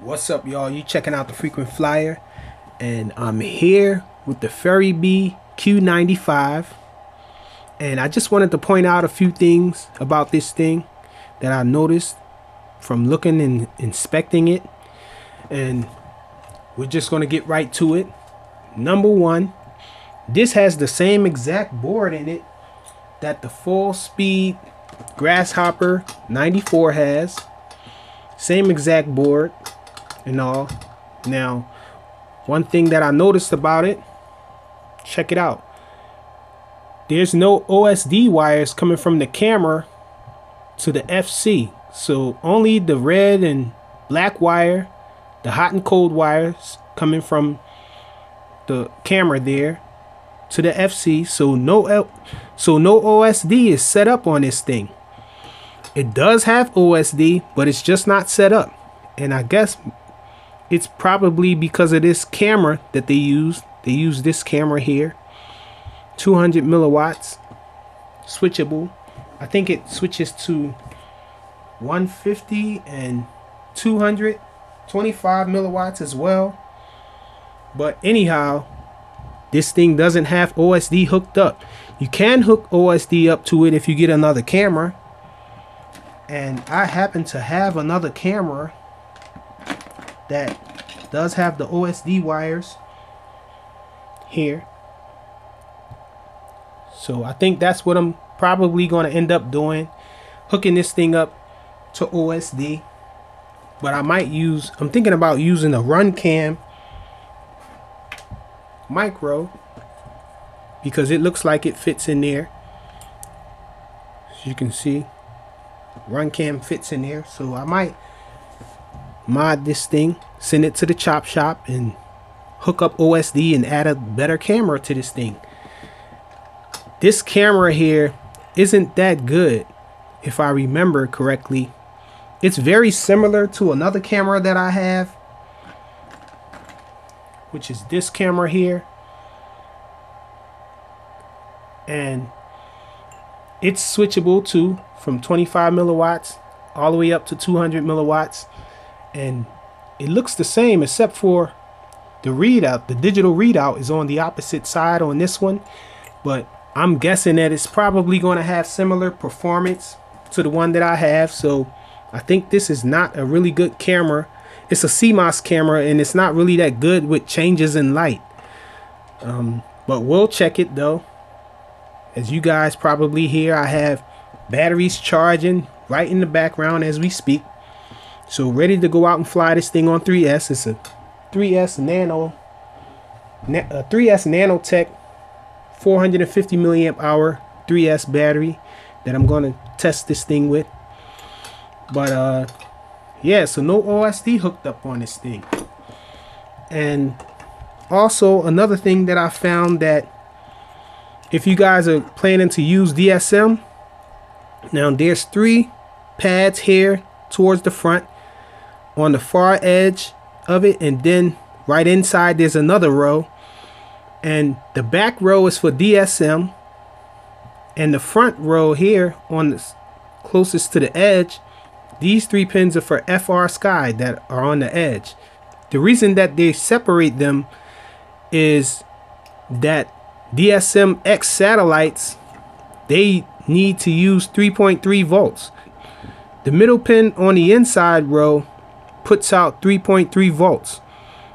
What's up, y'all? You checking out the Frequent Flyer, and I'm here with the FuriBee Q95, and I just wanted to point out a few things about this thing that I noticed from looking and inspecting it, and we're just going to get right to it. Number one, this has the same exact board in it that the full speed Grasshopper 94 has. Same exact board and all. Now, one thing that I noticed about it, check it out. There's no OSD wires coming from the camera to the FC. So only the red and black wire, the hot and cold wires coming from the camera there to the FC. So no OSD is set up on this thing. It does have OSD, but it's just not set up. And I guess it's probably because of this camera that they use. They use this camera here, 200 milliwatts, switchable. I think it switches to 150 and 225 milliwatts as well. But anyhow, this thing doesn't have OSD hooked up. You can hook OSD up to it if you get another camera. And I happen to have another camera that does have the OSD wires here. So I think that's what I'm probably going to end up doing, hooking this thing up to OSD. But I'm thinking about using a Runcam Micro, because it looks like it fits in there. As you can see, Runcam fits in there. So I might mod this thing, send it to the chop shop, and hook up OSD and add a better camera to this thing. This camera here isn't that good, if I remember correctly. It's very similar to another camera that I have, which is this camera here, and it's switchable too, from 25 milliwatts all the way up to 200 milliwatts. And it looks the same, except for the readout. The digital readout is on the opposite side on this one, but I'm guessing that it's probably going to have similar performance to the one that I have. So I think this is not a really good camera. It's a CMOS camera, and it's not really that good with changes in light. But we'll check it though. As you guys probably hear, I have batteries charging right in the background as we speak. So ready to go out and fly this thing on 3S. It's a 3S Nanotech 450 milliamp hour 3S battery that I'm going to test this thing with. But yeah, so no OSD hooked up on this thing. And also another thing that I found, that if you guys are planning to use DSM, now there's 3 pads here towards the front on the far edge of it, and then right inside there's another row, and the back row is for DSM, and the front row here on the closest to the edge, these 3 pins are for FRsky that are on the edge. The reason that they separate them is that DSM X satellites, they need to use 3.3 volts. The middle pin on the inside row puts out 3.3 volts.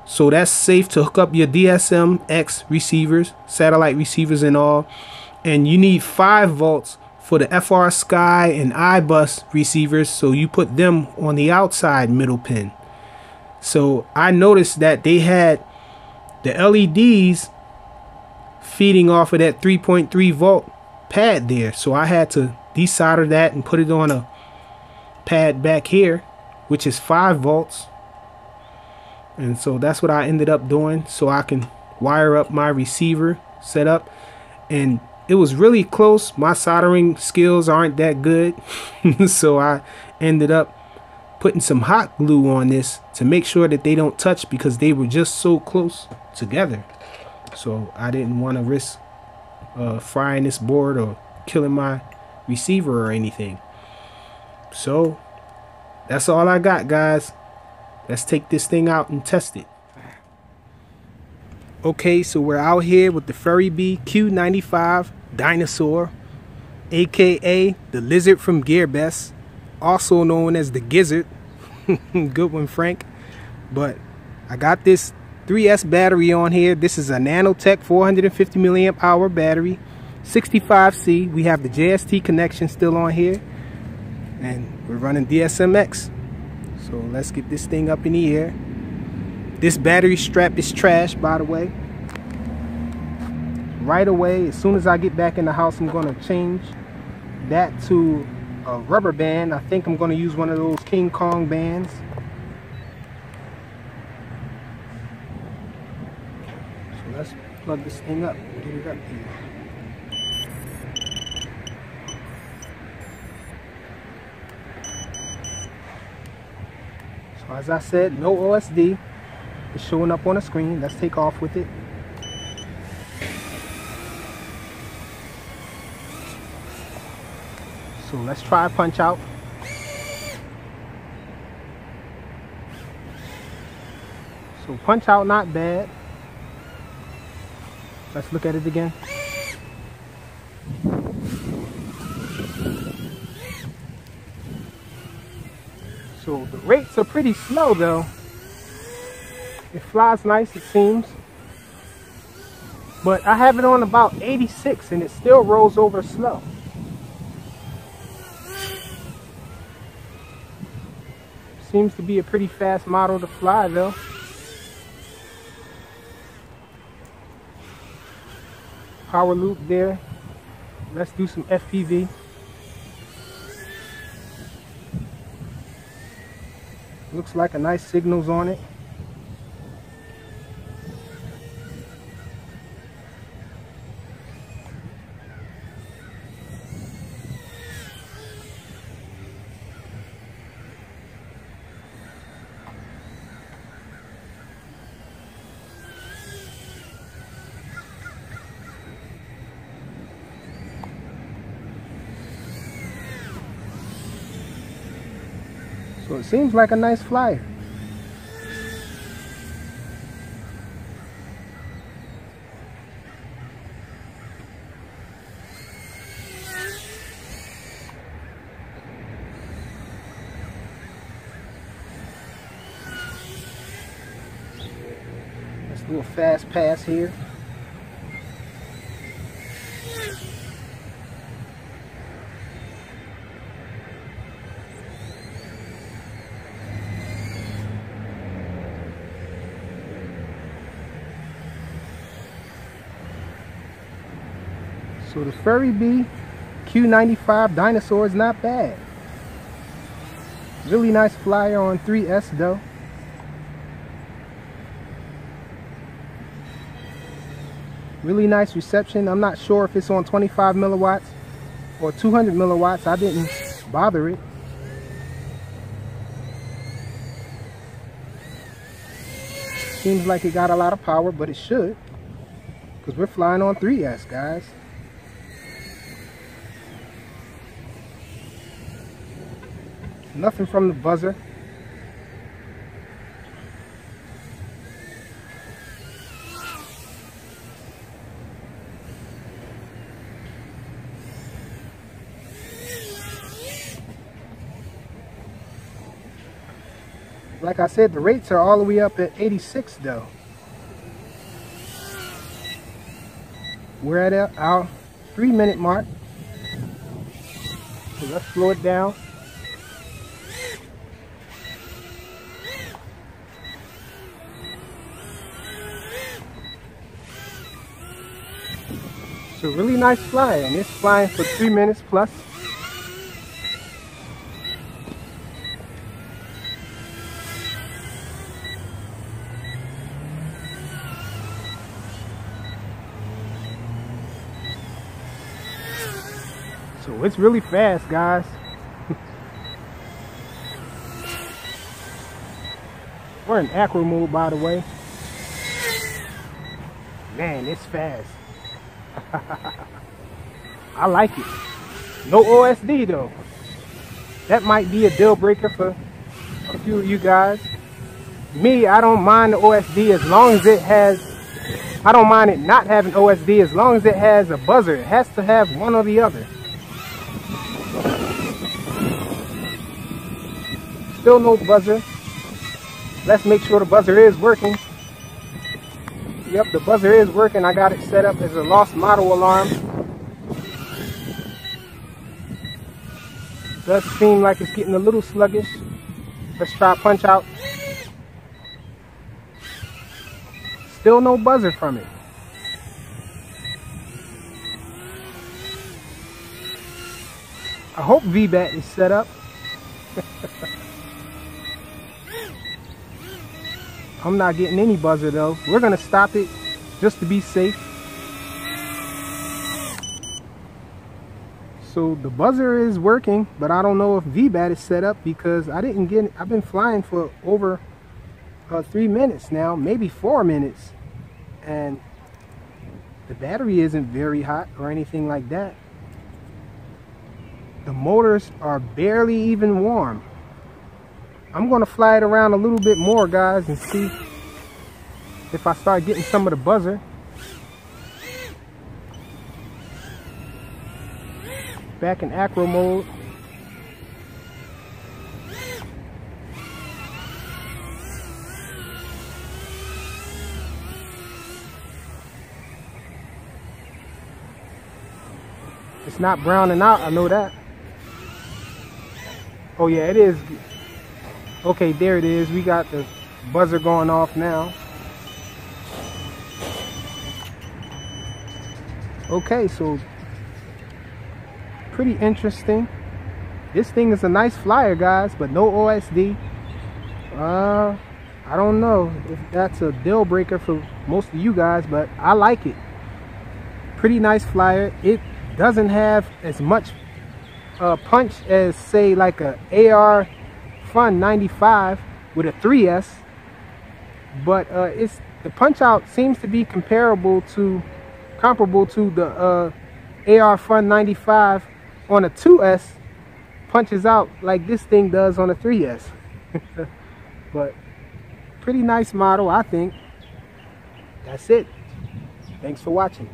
So that's safe to hook up your DSM X receivers, satellite receivers and all. And you need 5 volts for the FRsky and iBus receivers, so you put them on the outside middle pin. So I noticed that they had the LEDs feeding off of that 3.3 volt pad there. So I had to desolder that and put it on a pad back here, which is 5 volts. And so that's what I ended up doing, so I can wire up my receiver setup. And it was really close. My soldering skills aren't that good. So I ended up putting some hot glue on this to make sure that they don't touch, because they were just so close together. So I didn't want to risk frying this board or killing my receiver or anything. So that's all I got, guys. Let's take this thing out and test it. Okay, so we're out here with the FuriBee Q95 Dinosaur, aka the lizard from Gearbest, also known as the gizzard. Good one, Frank. But I got this 3S battery on here. This is a Nanotech 450 milliamp hour battery, 65C. We have the JST connection still on here, and we're running DSMX. So let's get this thing up in the air. This battery strap is trash, by the way. Right away, as soon as I get back in the house, I'm going to change that to a rubber band. I think I'm going to use one of those King Kong bands. So let's plug this thing up and get it up here. So as I said, no OSD. It's showing up on the screen. Let's take off with it. So let's try punch out. So punch out, not bad. Let's look at it again. So the rates are pretty slow though. It flies nice, it seems. But I have it on about 86 and it still rolls over slow. Seems to be a pretty fast model to fly though. Power loop there. Let's do some FPV. Looks like a nice signals on it. So it seems like a nice flyer. Let's do a fast pass here. So the FuriBee Q95 Dinosaur is not bad. Really nice flyer on 3S though. Really nice reception. I'm not sure if it's on 25 milliwatts or 200 milliwatts. I didn't bother it. Seems like it got a lot of power, but it should, because we're flying on 3S, guys. Nothing from the buzzer. Like I said, the rates are all the way up at 86 though. We're at our 3-minute mark. So let's slow it down. So really nice flyer, and it's flying for 3 minutes plus. So it's really fast, guys. We're in acro mode, by the way. Man, it's fast. I like it. No OSD though. That might be a deal breaker for a few of you guys. me, I don't mind the OSD as long as it has, I don't mind it not having OSD as long as it has a buzzer. It has to have one or the other. Still no buzzer. Let's make sure the buzzer is working. Yep, the buzzer is working. I got it set up as a lost model alarm. Does seem like it's getting a little sluggish. Let's try punch out. Still no buzzer from it. I hope VBAT is set up. I'm not getting any buzzer though. We're gonna stop it just to be safe. So the buzzer is working, but I don't know if VBAT is set up because I didn't get it. I've been flying for over 3 minutes now, maybe 4 minutes, and the battery isn't very hot or anything like that. The motors are barely even warm. I'm gonna fly it around a little bit more, guys, and see if I start getting some of the buzzer. Back in acro mode. It's not browning out, I know that. Oh yeah, it is. Okay, there it is. We got the buzzer going off now. Okay, so pretty interesting. This thing is a nice flyer, guys, but no OSD. I don't know if that's a deal breaker for most of you guys, but I like it. Pretty nice flyer. It doesn't have as much punch as, say, like a AR Fun 95 with a 3S, but it's the punch out seems to be comparable to the AR Fun 95 on a 2S. Punches out like this thing does on a 3S. But pretty nice model, I think. That's it. Thanks for watching.